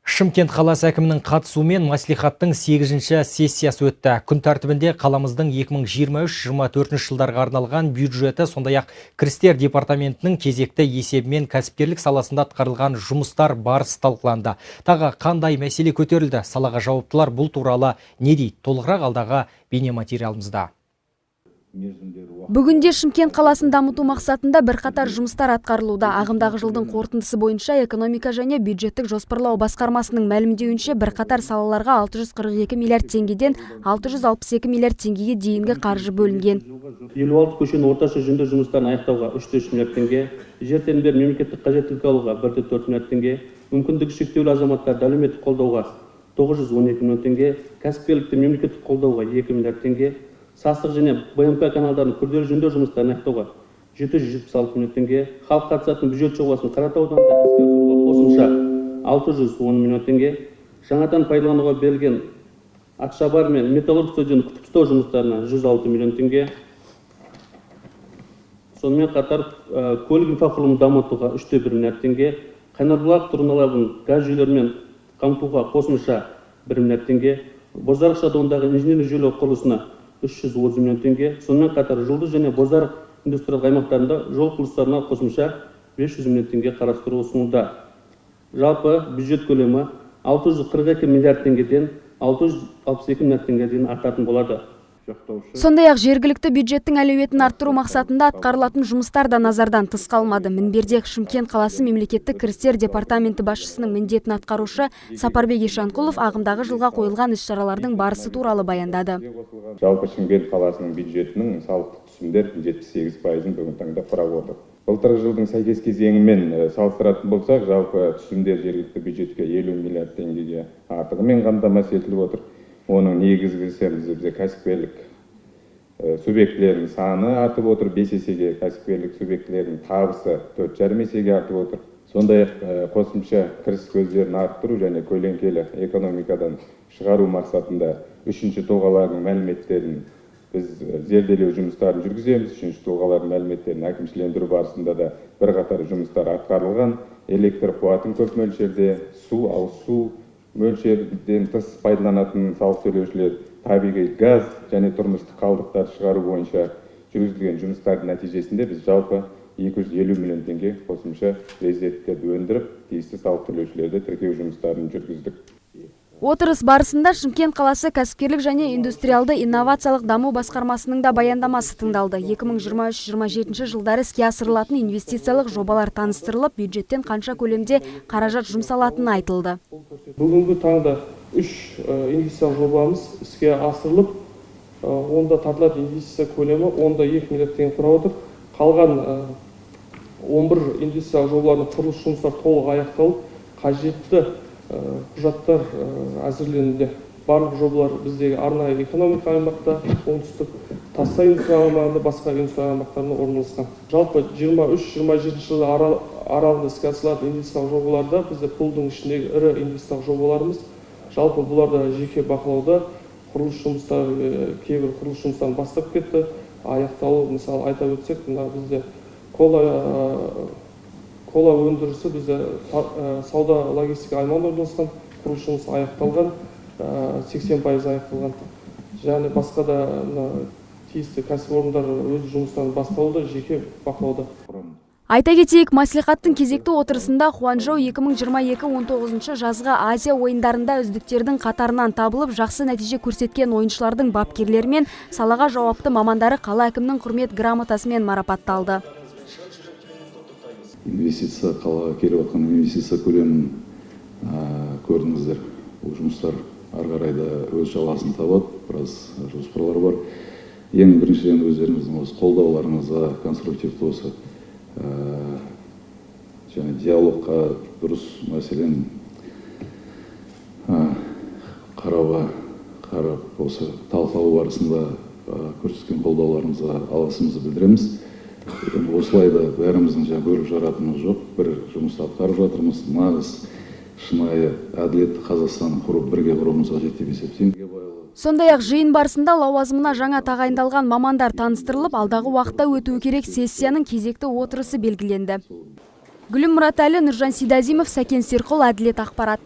Шымкент қаласы әкімінің қатысуымен мәслихаттың 8-ші сессиясы өтті. Күн тәртібінде қаламыздың 2023-2024 жылдарға арналған бюджеті, сондай-ақ кірістер департаментінің кезекті есебімен кәсіпкерлік саласында атқарылған жұмыстар барысы талқыланды. Тағы қандай мәселе көтерілді? Салаға жауаптылар бұл туралы не дейді? Толығырақ алдағы бейнематериалымызда. Бүгінде Шымкент қаласын дамыту мақсатында бірқатар жұмыстар атқарылуда. Ағымдағы жылдың қорытындысы бойынша экономика және бюджеттік жоспарлау басқармасының мәлімдеуінше бірқатар салаларға 642 миллиард теңгеден 662 миллиард теңгеге дейінгі қаржы бөлінген. 56 көшенің орташа жөндеу жұмыстарын аяқтауға 3,3 миллиард теңге, жер телімдер мемлекеттік қажеттілік алуға 1,4 миллиард теңге, мүмкіндігі шектеулі азаматтарды әлеуметтік қолдауға 912 миллион теңге, кәсіпкерлікті мемлекеттік қолдауға 2 миллиард теңге, састық және БМК каналдарын күрделі жөндеу жұмыстарын аяқтауға 776 миллион теңге, халық қатысатын бюджет жобасын Қаратау ауданында іске асыруға қосымша 610 миллион теңге, жаңадан пайдалануға берілген Атшабар мен металлург стадионын күтіп-ұстау жұмыстарына 106 миллион теңге. Сонымен қатар көлік инфрақұрылымын дамытуға 3,1 миллиард теңге, Қайнарбұлақ тұрғындарын газ жүйелерімен қамтуға қосымша 1 миллиард теңге, Бозарық шатуындағы инженерлік жүйелер құрылысына 330 миллион теңге, сонымен қатар Жұлдыз және Бозарық индустриялық аймақтарында жол құрылыстарына қосымша 500 миллион теңге қарастыру ұсынылды. Жалпы бюджет көлемі 642 миллиард теңгеден 662 миллиард теңгеге дейін артатын болады. Сондай-ақ жергілікті бюджеттің әлеуетін арттыру мақсатында атқарылатын жұмыстар да назардан тыс қалмады. Мінберде Шымкент қаласы мемлекеттік кірістер департаменті басшысының міндетін атқарушы Сапарбек Ишанқұлов ағымдағы жылға қойылған іс-шаралардың барысы туралы баяндады. Жалпы Шымкент қаласының бюджетінің салықтық түсімдер 78%-ын бүгін таңда құрап отыр. Былтырғы жылдың сәйкес кезеңімен салыстыратын болсақ, жалпы түсімдер жергілікті бюджетке 50 миллиард теңгеге артығымен қамтамасыз етіліп отыр. Оның негізгісі бізде кәсіпкерлік субъектілерінің саны артып отыр, 5 есеге, кәсіпкерлік субъектілерінің табысы 4,5 есеге артып отыр. Сондай-ақ қосымша кіріс көздерін арттыру және көлеңкелі экономикадан шығару мақсатында үшінші тұлғалардың мәліметтерін біз зерделеу жұмыстарын жүргіземіз. Үшінші тұлғалардың мәліметтерін әкімшілендіру барысында да бірқатар жұмыстар атқарылған. Электр қуатын көп мөлшерде, ауыз су мөлшерден тыс пайдаланатын салық төлеушілер, табиғи газ және тұрмыстық қалдықтар шығару бойынша жүргізілген жұмыстардың нәтижесінде біз жалпы 250 миллион теңге қосымша резиденттерді өндіріп, тиісті салық төлеушілерді тіркеу жұмыстарын жүргіздік. Отырыс барысында Шымкент қаласы кәсіпкерлік және индустриалды инновациялық даму басқармасының да баяндамасы тыңдалды. 2023-2027 жылдары іске асырылатын инвестициялық жобалар таныстырылып, бюджеттен қанша көлемде қаражат жұмсалатыны айтылды. Бүгінгі таңда 3 инвестициялық жобамыз іске асырылып, онда тартылатын инвестиция көлемі 2 миллиард теңге құрап отыр. Қалған 11 инвестициялық жобалардың құрылыс жұмыстары толық аяқталып, қажетті құжаттар әзірленуде. Барлық жобалар біздегі арнайы экономика аймақта, оңтүстік Тассай индустриялық аймағында, басқа индустриялық аймақтарында орналасқан. Жалпы 23-27 жылы аралығында іске асырылатын инвестициялық жобаларда бізде пулдың ішіндегі ірі инвестициялық жобаларымыз. Жалпы бұларда жеке бақылауда құрылыс жұмыстары, кейбір құрылыс жұмыстарын бастап кетті. Аяқталу, мысалы айта өтсек, бізде кола өндірісі бізде сауда логистика аймағында орналасқан, құрылыс жұмысы аяқталған, 80% аяқталған. Және басқа да тиісті кәсіпорындар өз жұмыстарын бастауда, жеке бақылауда. Айта кетейік, мәслихаттың кезекті отырысында Хуанчжоу 2022-19 жазғы Азия ойындарында үздіктердің қатарынан табылып, жақсы нәтиже көрсеткен ойыншылардың бапкерлері мен салаға жауапты мамандары қала әкімінің құрмет грамотасымен марапатталды. Инвестиция, қалаға келіп отқан инвестиция көлемін көрдіңіздер. Бұл жұмыстар ары қарай да өз жалғасын табады, біраз жоспарлар бар. Ең біріншіден өздеріңіздің осы қолдауларыңызға, конструктивті осы және диалогқа дұрыс мәселен қарап осы талқылау барысында көрсеткен қолдауларыңызға алғысымызды білдіреміз. Осылай да бәріміздің бөліп жаратынымыз жоқ, бір жұмысты атқарып жатырмыз. Нағыз шынайы әділетті Қазақстан құрып бірге құруымыз қажет деп есептеймін. Сондай-ақ жиын барысында лауазымына жаңа тағайындалған мамандар таныстырылып, алдағы уақытта өтуі керек сессияның кезекті отырысы белгіленді. Гүлім Мұратәлі, Нұржан Сейдазимов, Сәкен Серқұл, Әділет ақпарат.